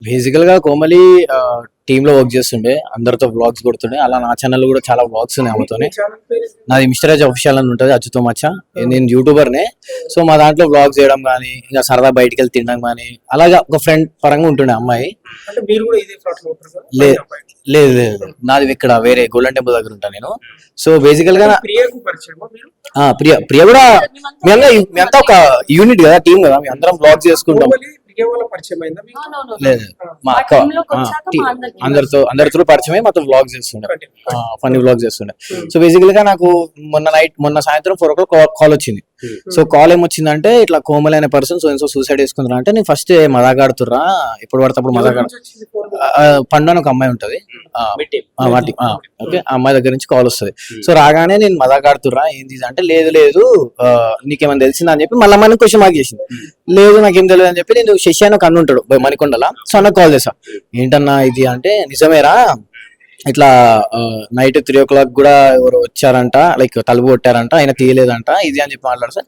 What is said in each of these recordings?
బేసికల్ గా కోమలి టీమ్ లో వర్క్ చేస్తుండే, అందరితో వ్లాగ్స్ కొడుతుండే. అలా నా ఛానల్ కూడా చాలా వ్లాగ్స్ ఉన్నాయి ఆమెతోనే. నాది మిస్టర్ రాజ్ అఫీషియల్ అని ఉంటుంది, అచ్చుతో మచ్చ. నేను యూట్యూబర్ నే. సో మా దాంట్లో వ్లాగ్స్ చేయడం కానీ, ఇంకా సరదా బయటికి వెళ్ళి తినడం కానీ, అలాగా ఒక ఫ్రెండ్ పరంగా ఉంటుండే అమ్మాయి. లేదు లేదు లేదు, నాది ఇక్కడ వేరే గోల్డెన్ టెంపుల్ దగ్గర ఉంటాను నేను. సో బేసికల్ గా ప్రియ ప్రియ కూడా మేమంతా ఒక యూనిట్ కదా, టీం కదా, మేము అందరం వ్లాగ్స్ చేసుకుంటాం. లేదు, మా అక్క అందరితో పరిచయమై మొత్తం వ్లాగ్స్ చేస్తుండే, ఫన్నీ వ్లాగ్స్ చేస్తుండే. సో బేసికల్ గా నాకు మొన్న సాయంత్రం 4 o'clock కాల్ వచ్చింది. సో కాల్ ఏమొచ్చిందంటే, ఇట్లా కోమలి అనే పర్సన్ సో సూసైడ్ చేసుకుంటున్నా అంటే, నేను ఫస్ట్ మదాగాడుతుర్రా, ఎప్పుడు పడితే అప్పుడు మదాగాడు పండు అని ఒక అమ్మాయి ఉంటది, వాటి ఓకే, ఆ అమ్మాయి దగ్గర నుంచి కాల్ వస్తుంది. సో రాగానే నేను మదాగాడుతుర్రా ఏంది అంటే, లేదు లేదు నీకేమైనా తెలిసిందా అని చెప్పి మళ్ళీ మన క్వశ్చన్ మార్క్ చేసింది. లేదు నాకేం తెలియదు అని చెప్పి, నేను శశి అని ఒక అన్న ఉంటాడు మణికొండలా. సో అన్న కాల్ చేసా, ఏంటన్నా ఇది అంటే, నిజమేరా ఇట్లా నైట్ 3 o'clock కూడా ఎవరు వచ్చారంట, లైక్ తలుపు కొట్టారంట, ఆయన తీయలేదంట ఇది అని చెప్పి మాట్లాడతా.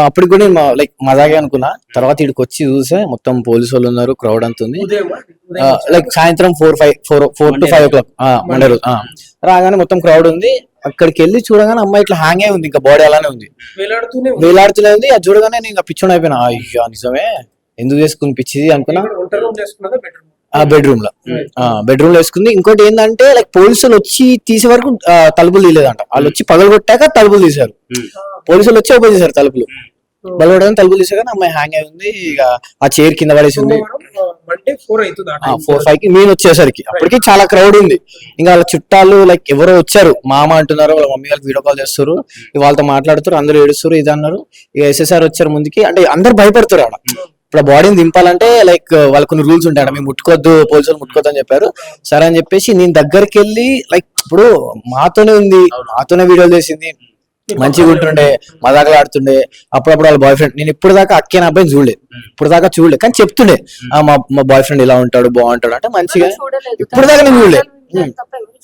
అప్పటికి కూడా నేను లైక్ మజాగే అనుకున్నా. తర్వాత ఇక్కడికి వచ్చి చూసే మొత్తం పోలీసు వాళ్ళు ఉన్నారు, క్రౌడ్ అంత ఉంది. లైక్ సాయంత్రం 4 to 5 o'clock మండే రోజు రాగానే మొత్తం క్రౌడ్ ఉంది. అక్కడికి వెళ్ళి చూడగానే అమ్మాయి ఇట్లా హ్యాంగ్ అయి ఉంది, ఇంకా బాడీ అలానే ఉంది, వేలాడుతూనే ఉంది. అది చూడగానే నేను ఇంకా పిచ్చోని అయిపోయినా, అయ్యా నిజమే ఎందుకు చేసుకుని పిచ్చిది అనుకున్నా. బెడ్రూమ్ లో వేసుకుంది. ఇంకోటి ఏంటంటే, లైక్ పోలీసులు వచ్చి తీసే వరకు తలుపులు తీయలేదంట. వాళ్ళు వచ్చి పగలగొట్టాక తలుపులు తీశారు, పోలీసులు వచ్చి ఓపెన్ చేశారు తలుపులు. బలవడానికి తలుపులు తీసాక అమ్మాయి హ్యాంగ్ అయి ఉంది. ఇక ఆ చైర్ కింద పడేసి ఉంది. 4-5 నేను వచ్చేసరికి అప్పటికి చాలా క్రౌడ్ ఉంది. ఇంకా వాళ్ళ చుట్టాలు లైక్ ఎవరో వచ్చారు, మామ అంటున్నారు, వాళ్ళ మమ్మీ వాళ్ళకి వీడియో కాల్ చేస్తారు, వాళ్ళతో మాట్లాడుతారు, అందరూ ఏడుస్తారు ఇది అన్నారు. ఇక ఎస్ఎస్ఆర్ వచ్చారు ముందుకి, అంటే అందరు భయపడుతారు ఆడ. ఇప్పుడు బాడీని దింపాలంటే లైక్ వాళ్ళ కొన్ని రూల్స్ ఉంటాయి, మేము ముట్టుకోవద్దు, పోలీసులు ముట్టుకోవద్దు అని చెప్పారు. సరే అని చెప్పేసి నేను దగ్గరికి వెళ్ళి, లైక్ ఇప్పుడు మాతోనే ఉంది, మాతోనే వీడియోలు చేసింది, మంచిగా ఉంటుండే, మజాకులు ఆడుతుండే. అప్పుడప్పుడు వాళ్ళ బాయ్ ఫ్రెండ్, నేను ఇప్పుడు దాకా అక్కేన అబ్బాయిని చూడలేదు, ఇప్పుడు దాకా చూడలేదు, కానీ చెప్తుండే మా బాయ్ ఫ్రెండ్ ఇలా ఉంటాడు, బాగుంటాడు అంటే మంచిగా. ఇప్పుడు దాకా నేను చూడలేదు.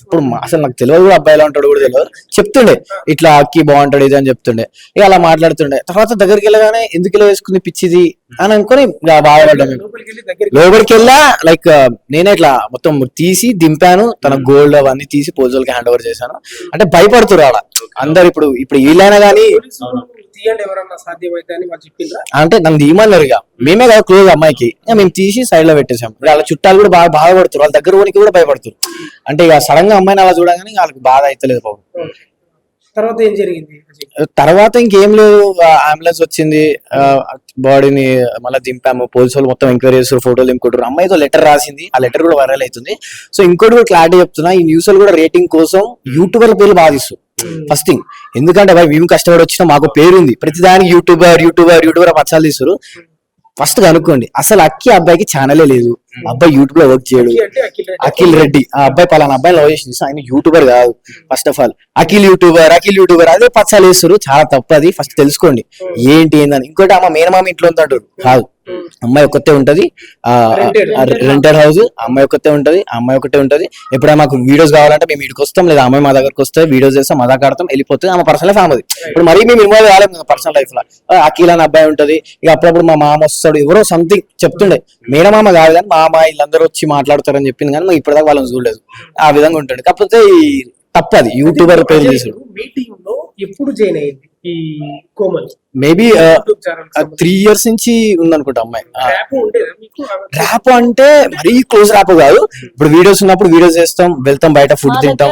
ఇప్పుడు అసలు నాకు తెలియదు కూడా అబ్బాయి ఎలా ఉంటాడు కూడా తెలియదు. చెప్తుండే ఇట్లా అక్కి బాగుంటాడు ఇది అని చెప్తుండే. ఇక అలా మాట్లాడుతుండే. తర్వాత దగ్గరికి వెళ్ళగానే ఎందుకు ఇలా వేసుకుంది పిచ్చిది అని అనుకుని బాధపడ్డాను. లోపలికి వెళ్ళా, లైక్ నేనే ఇట్లా మొత్తం తీసి దింపాను, తన గోల్డ్ అవన్నీ తీసి పోలీసులకి హ్యాండ్ ఓవర్ చేశాను. అంటే భయపడుతున్నారు ఆడ అందరు. ఇప్పుడు వీళ్ళైనా కానీ అంటే నన్ను తీయమన్నారు. ఇక మేమే కదా క్లోజ్ అమ్మాయికి, మేము తీసి సైడ్ లో పెట్టేసాం. వాళ్ళ చుట్టాలు కూడా బాగా బాధపడుతారు, వాళ్ళ దగ్గర పోనీకి కూడా భయపడుతారు. అంటే ఇక సడన్ గా అమ్మాయిని అలా చూడగానే వాళ్ళకి బాధ అవుతలేదు పాపం. తర్వాత ఏం జరిగింది? తర్వాత ఇంకేం లేదు, అంబులెన్స్ వచ్చింది, బాడీని మళ్ళీ దింపాము. పోలీసు వాళ్ళు మొత్తం ఎంక్వైరీ చేస్తారు, ఫోటోలు దింపుకుంటారు. అమ్మాయితో లెటర్ రాసింది, ఆ లెటర్ కూడా వైరల్ అవుతుంది. సో ఇంకోటి కూడా క్లారిటీ చెప్తున్నా, ఈ న్యూస్ కూడా రేటింగ్ కోసం యూట్యూబర్ల పేర్లు బాధిస్తారు. ఫస్ట్ థింగ్, ఎందుకంటే మేము కష్టపడి వచ్చినా మాకు పేరుంది, ప్రతిదానికి యూట్యూబర్ పచ్చాలు తీస్తారు. ఫస్ట్ కనుక్కోండి, అసలు అక్కి అబ్బాయికి ఛానలే లేదు, అబ్బాయి యూట్యూబ్ లో వర్క్ చేయడు. అఖిల్ రెడ్డి ఆ అబ్బాయి పలానా అబ్బాయి లవ్ చేసి ఆయన యూట్యూబర్ కాదు. First of all Akhil YouTuber అదే పచ్చాలు వేస్తారు, చాలా తప్పు. అది ఫస్ట్ తెలుసుకోండి ఏంటి ఏందని. ఇంకోటి అమ్మ మేనమామ ఇంట్లో ఉంటాడు కాదు, అమ్మాయి ఒక్కతే ఉంటది, రెంటెడ్ హౌస్, అమ్మాయి ఒక్కతే ఉంటది, అమ్మాయి ఒకటే ఉంటది. ఎప్పుడైనా మాకు వీడియోస్ కావాలంటే మేము ఇక్కడికి వస్తాం, లేదా అమ్మాయి మా దగ్గరకు వస్తే వీడియోస్ చేస్తాం, మజాక్ ఆడతాం, వెళ్ళిపోతుంది. ఆమె పర్సనల్ లైఫ్ ఆమెది. ఇప్పుడు మరీ మేము ఇన్వాల్వ్ కాలేము కదా పర్సనల్ లైఫ్ లో. అఖిల్ అని అబ్బాయి ఉంటది, ఇక అప్పుడప్పుడు మా మామ వస్తాడు, ఎవరో సంథింగ్ చెప్తుండే. మేనమామ కాదు కానీ మామ వీళ్ళందరూ వచ్చి మాట్లాడతారని చెప్పింది, కానీ మేము ఇప్పటిదాకా వాళ్ళని చూడలేదు. ఆ విధంగా ఉంటుంది. కాకపోతే తప్పది యూట్యూబర్ పేరు చేసాడు. ఎప్పుడు జాయిన్ అయ్యింది ఈ కోమలి? మేబీ 3 years నుంచి ఉందనుకుంటా అమ్మాయి. ర్యాప్ అంటే మరీ క్లోజ్ ర్యాప్ కాదు. ఇప్పుడు వీడియోస్ ఉన్నప్పుడు వీడియోస్ చేస్తాం, వెళ్తాం, బయట ఫుడ్ తింటాం.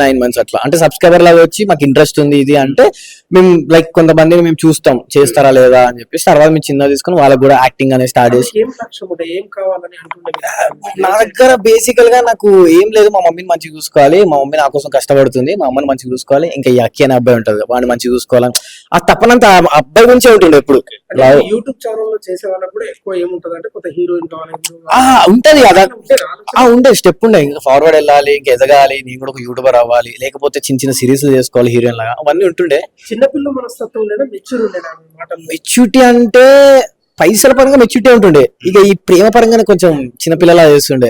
9 months అట్లా. అంటే సబ్స్క్రైబర్ లాగా వచ్చి మాకు ఇంట్రెస్ట్ ఉంది ఇది అంటే, మేము లైక్ కొంతమందిని మేము చూస్తాం చేస్తారా లేదా అని చెప్పేసి, తర్వాత మేము చిన్నగా తీసుకుని వాళ్ళకి కూడా యాక్టింగ్ అనేది స్టార్ట్ చేసి. నా దగ్గర బేసికల్ గా నాకు ఏం లేదు, మా మమ్మీని మంచిగా చూసుకోవాలి, మా మమ్మీ నా కోసం కష్టపడుతుంది, మా అమ్మని మంచిగా చూసుకోవాలి, ఇంకా ఈ అక్కి అనే అబ్బాయి ఉంటుంది వాడిని మంచిగా చూసుకోవాలి. ఆ తప్పనంత అబ్బాయి గురించే ఉంటుండే ఎప్పుడు. యూట్యూబ్ ఛానల్ లో చేసే వాళ్ళప్పుడు ఎక్కువ ఏముంటది అంటే, కొత్త హీరోయిన్ ఉంటది కదా, ఉండే స్టెప్ ఉండే, ఇంకా ఫార్వర్డ్ వెళ్ళాలి, ఇంకా ఎదగాలి, నేను కూడా ఒక యూట్యూబర్ అవ్వాలి, లేకపోతే చిన్న సిరీస్ చేసుకోవాలి హీరోయిన్ లాగా, అవన్నీ ఉంటుండే. చిన్నపిల్ల మనస్తత్వం లేదా మెచ్యూర్ ఉండేనా? మెచ్యూరిటీ అంటే పైసల పరంగా మెచ్యూరిటీ ఉంటుండే. ఇక ఈ ప్రేమ పరంగానే కొంచెం చిన్నపిల్లలా చేస్తుండే.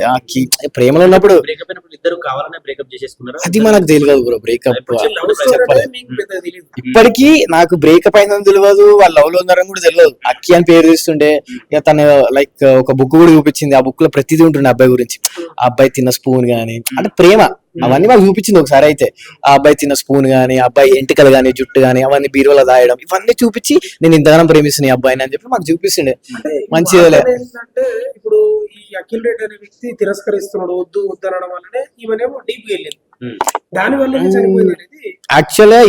ప్రేమలో ఉన్నప్పుడు బ్రేకప్ అయినప్పుడు ఇద్దరు కావాలనే బ్రేకప్ చేసేసుకున్నారా? అది మనకు తెలియదు బ్రో. బ్రేకప్ లవ్ స్టోరీ అనేది మీకు పెద్దగా తెలియదు. ఇప్పటికీ నాకు బ్రేకప్ అయిందని తెలియదు, వాళ్ళు లవ్ లో ఉన్నారని కూడా తెలియదు. అక్కి అని పేరు తీస్తుండే. ఇక తను లైక్ ఒక బుక్ కూడా చూపించింది. ఆ బుక్ లో ప్రతిదీ ఉంటుండే అబ్బాయి గురించి. ఆ అబ్బాయి తిన్న స్పూన్ గానీ, అంటే ప్రేమ అవన్నీ మాకు చూపించింది ఒకసారి. అయితే ఆ అబ్బాయి తిన్న స్పూన్ గానీ, ఆ అబ్బాయి ఎంటికలు గానీ, జుట్టు గానీ అవన్నీ బీరువాలో దాయడం, ఇవన్నీ చూపించి నేను ఇంతగానం ప్రేమిస్తున్నా ఈ అబ్బాయిని అని చెప్పి మాకు చూపిస్తుండే. అంటే ఈ మంచిగా వార్తలు ఏంటంటే ఇప్పుడు ఈ అఖిల్ రెడ్డి అనే వ్యక్తి తిరస్కరిస్తున్నాడు, వద్దు వద్దు అనడం వల్లనే ఈమెనేమో డీప్ వెళ్ళింది. దాని వల్లనే చనిపోయింది అనేది యాక్చువల్గా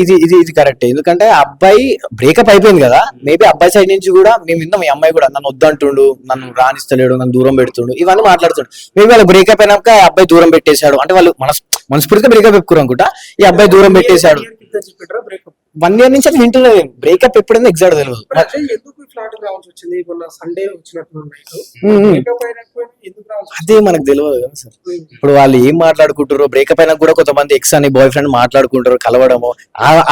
ఇది కరెక్ట్. ఎందుకంటే ఆ అబ్బాయి బ్రేకప్ అయిపోయింది కదా, మేబీ అబ్బాయి సైడ్ నుంచి కూడా మేము విన్నాం ఈ అమ్మాయి కూడా నన్ను వద్దంటుండు, నన్ను రాణిస్తలేడు, నన్ను దూరం పెడుతుండు, ఇవన్నీ మాట్లాడుతుండు. మేబీ వాళ్ళు బ్రేకప్ అయినాక ఆ అబ్బాయి దూరం పెట్టేశాడు అంటే వాళ్ళు మనస్ఫూర్తిగా బ్రేకప్ పెట్టుకోరు అనుకుంటా. ఈ అబ్బాయి దూరం పెట్టేశాడు. బ్రేకప్ 1 year నుంచి అది వింటున్నది. బ్రేకప్ ఎప్పుడైనా ఎగ్జాక్ట్ తెలియదు. ఎందుకు ఫ్లాట్ రావాల్సి వచ్చింది? మొన్న సండే వచ్చినట్టు బ్రేకప్ అయినప్పుడు ఎందుకు రావాల్సి అదే మనకు తెలియదు కదా సార్. ఇప్పుడు వాళ్ళు ఏం మాట్లాడుకుంటారో, బ్రేకప్ అయినా కూడా కొంతమంది ఎక్స్ అని బాయ్ ఫ్రెండ్ మాట్లాడుకుంటారు, కలవడము.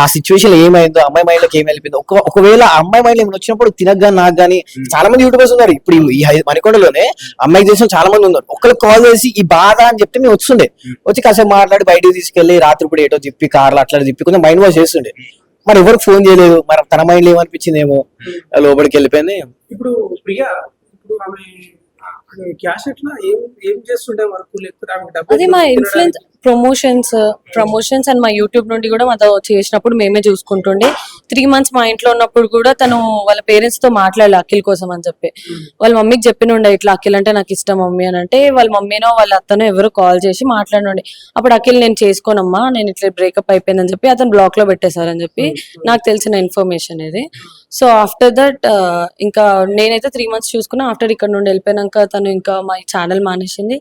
ఆ సిచ్యువేషన్ ఏమైందో, అమ్మాయి మైండ్ లోకి ఏం వెళ్ళిపోయిందో, ఒకవేళ ఆ అమ్మాయి మైండ్ ఏమైనా వచ్చినప్పుడు తినగా నాకు గానీ చాలా మంది యూట్యూబర్స్ ఉన్నారు. ఇప్పుడు ఈ మణికొండలోనే అమ్మాయికి చేసిన చాలా మంది ఉన్నారు. ఒక్కరికి కాల్ చేసి ఈ బాధ అని చెప్తే మేము వస్తుండే, వచ్చి కాసేపు మాట్లాడి బయటకు తీసుకెళ్లి రాత్రి ఇప్పుడు ఏటో చెప్పి కార్లో అట్లా చెప్పి కొంచెం మైండ్ వాష్ చేస్తుండే. మరి ఎవరికి ఫోన్ చేయలేదు, మరి తన మైండ్ లో ఏమనిపించిందేమో, లోపలికి వెళ్ళిపోయింది. ఇప్పుడు ప్రియా, ఇప్పుడు ఆమె క్యాష్ ఎట్లా ఏం చేస్తుండే వరకు, లేకపోతే ఆమె డబ్బు అది మా ఇన్ఫ్లుయెన్స్ ప్రమోషన్స్ అండ్ మా యూట్యూబ్ నుండి కూడా మాతో చేసినప్పుడు మేమే చూసుకుంటుండే. 3 months మా ఇంట్లో ఉన్నప్పుడు కూడా తను వాళ్ళ పేరెంట్స్ తో మాట్లాడాలి అఖిల్ కోసం అని చెప్పి. వాళ్ళ మమ్మీకి చెప్పినుండే ఇట్లా అఖిల్ అంటే నాకు ఇష్టం మమ్మీ అని. అంటే వాళ్ళ మమ్మీనో వాళ్ళ అత్తనో ఎవరు కాల్ చేసి మాట్లాడినండి. అప్పుడు అఖిల్ నేను చేసుకోనమ్మా, నేను ఇట్లా బ్రేకప్ అయిపోయిందని చెప్పి అతను బ్లాక్ లో పెట్టేశారని చెప్పి నాకు తెలిసిన ఇన్ఫర్మేషన్ ఇది. సో ఆఫ్టర్ దట్ ఇంకా నేనైతే 3 months చూసుకున్నా. ఆఫ్టర్ ఇక్కడ నుండి వెళ్ళిపోయినాక తను ఇంకా మా ఛానల్ మానేసింది.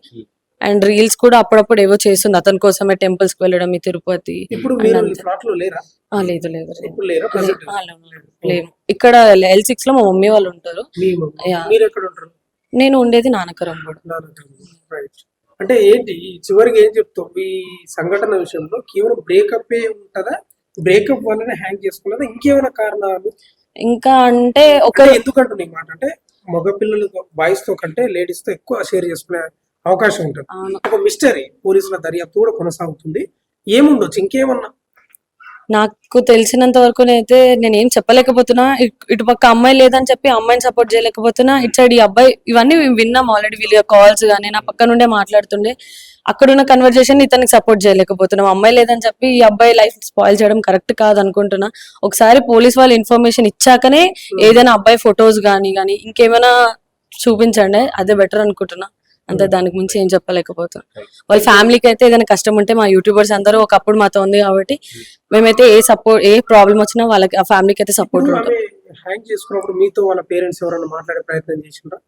అండ్ రీల్స్ కూడా అప్పుడప్పుడు ఏవో చేస్తుంది అతని కోసమే, టెంపుల్స్ కి వెళ్ళడం, ఈ తిరుపతి. ఇప్పుడు మీరు ఈ ఫ్లాట్ లో లేరా? లేదు ఇప్పుడు లేరా present? లేము. ఇక్కడ L6 లో మా మమ్మీ వాళ్ళు ఉంటారు. Yeah. మీరు ఎక్కడ ఉంటారు? నేను ఉండేది నానకరం కూడా. Right. అంటే ఏంటి చివరికి ఏం చెప్తావు ఈ సంఘటన విషయంలో? కేవలం బ్రేకప్ ఉంటుందా, బ్రేకప్ వల్లనే హ్యాంగ్ చేసుకున్నదా, ఇంకేమైనా కారణాలు? ఇంకా అంటే ఎందుకంటే మాట అంటే మగ పిల్లలు బాయ్స్ తో కంటే లేడీస్ తో ఎక్కువ షేర్ చేసుకునే అవకాశం ఉంటుంది. ఒక మిస్టరీ పోలీసుల దర్యాప్తు కూడా కొనసాగుతుంది. ఏముండొచ్చు ఇంకేమన్నా? నాకు తెలిసినంత వరకు అయితే నేను ఏం చెప్పలేకపోతున్నా. ఇటు పక్క అమ్మాయి లేదని చెప్పి అమ్మాయిని సపోర్ట్ చేయలేకపోతున్నా. ఇటు సైడ్ ఈ అబ్బాయి, ఇవన్నీ విన్నాం ఆల్రెడీ. వీళ్ళ కాల్స్ కానీ నా పక్క నుండే మాట్లాడుతుండే. అక్కడున్న కన్వర్జేషన్ ఇతనికి సపోర్ట్ చేయలేకపోతున్నాం. అమ్మాయి లేదని చెప్పి ఈ అబ్బాయి లైఫ్ స్పాయిల్ చేయడం కరెక్ట్ కాదు అనుకుంటున్నా. ఒకసారి పోలీస్ వాళ్ళు ఇన్ఫర్మేషన్ ఇచ్చాకనే ఏదైనా అబ్బాయి ఫొటోస్ కానీ ఇంకేమైనా చూపించండి, అదే బెటర్ అనుకుంటున్నా. అంతే, దానికి మించి ఏం చెప్పలేకపోతాం. వాళ్ళ ఫ్యామిలీకి అయితే ఏదైనా కష్టం ఉంటే మా యూట్యూబర్స్ అందరూ ఒకప్పుడు మాతో ఉంది కాబట్టి మేమైతే ఏ ప్రాబ్లం వచ్చినా వాళ్ళకి, ఆ ఫ్యామిలీకి అయితే సపోర్ట్ ఉంటుంది. హ్యాంగ్ చేసుకున్నప్పుడు మీతో వాళ్ళ పేరెంట్స్ ఎవరైనా మాట్లాడే ప్రయత్నం చేసిండ్రా?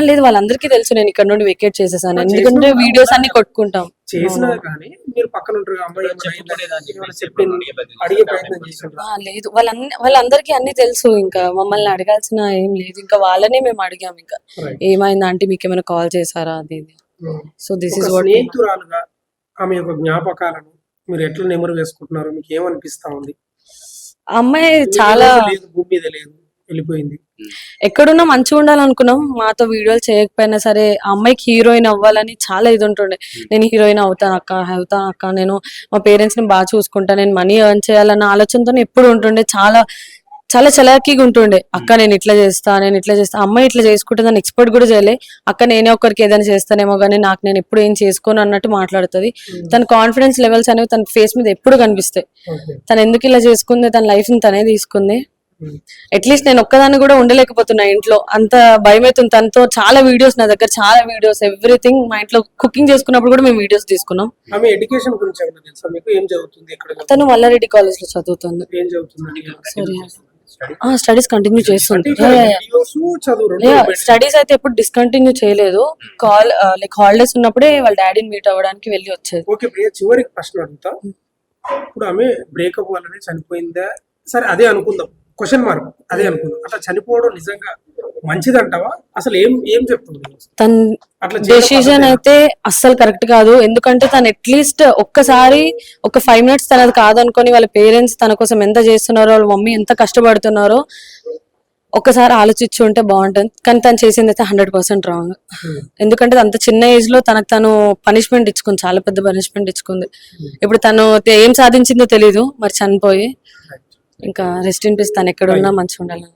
లేదు, వాళ్ళందరికీ తెలుసు నేను ఇక్కడ నుండి వెకేట్ చేసేసాను. ఎందుకంటే వీడియోస్ అన్ని కొట్టుకుంటాం. చేసినా కానీ మీరు పక్కన ఉంటారు, అమ్మాయి అడిగే ప్రయత్నం చేసిండ్రా? లేదు, వాళ్ళందరికీ అన్ని తెలుసు. ఇంకా మమ్మల్ని అడగాల్సిన ఏం లేదు. ఇంకా వాళ్ళనే మేము అడిగాం, ఇంకా ఏమైందా అంటే మీకు ఏమైనా కాల్ చేశారా అది. So this is what. స్నేహితురాలుగా ఆమె యొక్క జ్ఞాపకాలను మీరు ఎట్లా నెమరు వేసుకుంటున్నారు? మీకు ఏమనిపిస్తా ఉంది? అమ్మాయి చాలా భూమి మీద లేదు, వెళ్ళిపోయింది. ఎక్కడున్నా మంచిగా ఉండాలనుకున్నాం. మాతో వీడియోలు చేయకపోయినా సరే ఆ అమ్మాయికి హీరోయిన్ అవ్వాలని చాలా ఇది ఉంటుండే. నేను హీరోయిన్ అవుతాను అక్క, నేను మా పేరెంట్స్ ని బాగా చూసుకుంటా, నేను మనీ ఎర్న్ చేయాలన్న ఆలోచనతో ఎప్పుడు ఉంటుండే. చాలా చాలా చలాకీగా ఉంటుండే. అక్క నేను ఇట్లా చేస్తా. అమ్మాయి ఇట్లా చేసుకుంటే దాన్ని ఎక్స్పెక్ట్ కూడా చేయలే. అక్క నేనే ఒకరికి ఏదైనా చేస్తానేమో కానీ నాకు నేను ఎప్పుడు ఏం చేసుకోను అన్నట్టు మాట్లాడుతుంది. తన కాన్ఫిడెన్స్ లెవెల్స్ అనేవి తన ఫేస్ మీద ఎప్పుడు కనిపిస్తాయి. తను ఎందుకు ఇలా చేసుకుంది, తన లైఫ్ ని తనే తీసుకుంది. అట్లీస్ట్ నేను ఒక్కదాన్ని కూడా ఉండలేకపోతున్నా ఇంట్లో, అంత భయం అవుతుంది. తనతో చాలా వీడియోస్, నా దగ్గర చాలా వీడియోస్, ఎవ్రీథింగ్. మా ఇంట్లో కుకింగ్ చేసుకున్నప్పుడు కూడా మేము వీడియోస్ తీసుకున్నాం. ఆమె ఎడ్యుకేషన్ గురించి ఏమైనా తెలుసా మీకు? ఏం చదువుతుంది? తను మల్లారెడ్డి కాలేజ్ లో చదువుతుంది. ఏం చదువుతుంది? స్టడీస్ కంటిన్యూ చేస్తుంది. స్టడీస్ అయితే ఎప్పుడు డిస్కంటిన్యూ చేయలేదు. లైక్ హాలిడేస్ ఉన్నప్పుడే వాళ్ళ డాడీని మీట్ అవ్వడానికి వెళ్ళి వచ్చేది. ఓకే ప్రియా, చివరికి ప్రశ్న అడుగుతా. ఇప్పుడు ఆమె బ్రేకప్ వల్లనే చనిపోయిందా? సరే అదే అనుకుందాం, క్వశ్చన్ మార్క్ అదే అనుకుందాం. అట్లా చనిపోవడం నిజంగా మంచిదంటావా? అసలు ఏం ఏం చెప్తుంది తన అట్లా డెసిషన్ అయితే అస్సలు కరెక్ట్ కాదు. ఎందుకంటే తను అట్లీస్ట్ ఒక్కసారి ఒక 5 minutes తనది కాదనుకొని వాళ్ళ పేరెంట్స్ తన కోసం ఎంత చేస్తున్నారో, వాళ్ళ మమ్మీ ఎంత కష్టపడుతున్నారో ఒక్కసారి ఆలోచించి ఉంటే బాగుంటుంది. కానీ తను చేసింది అయితే 100% రాంగ్. ఎందుకంటే అంత చిన్న ఏజ్ లో తనకు తను పనిష్మెంట్ ఇచ్చుకుంది, చాలా పెద్ద పనిష్మెంట్ ఇచ్చుకుంది. ఇప్పుడు తను ఏం సాధించిందో తెలీదు, మరి చనిపోయి. ఇంకా రెస్ట్ ఇన్ పీస్, తను ఎక్కడ ఉన్నా మంచిగా ఉండాలి.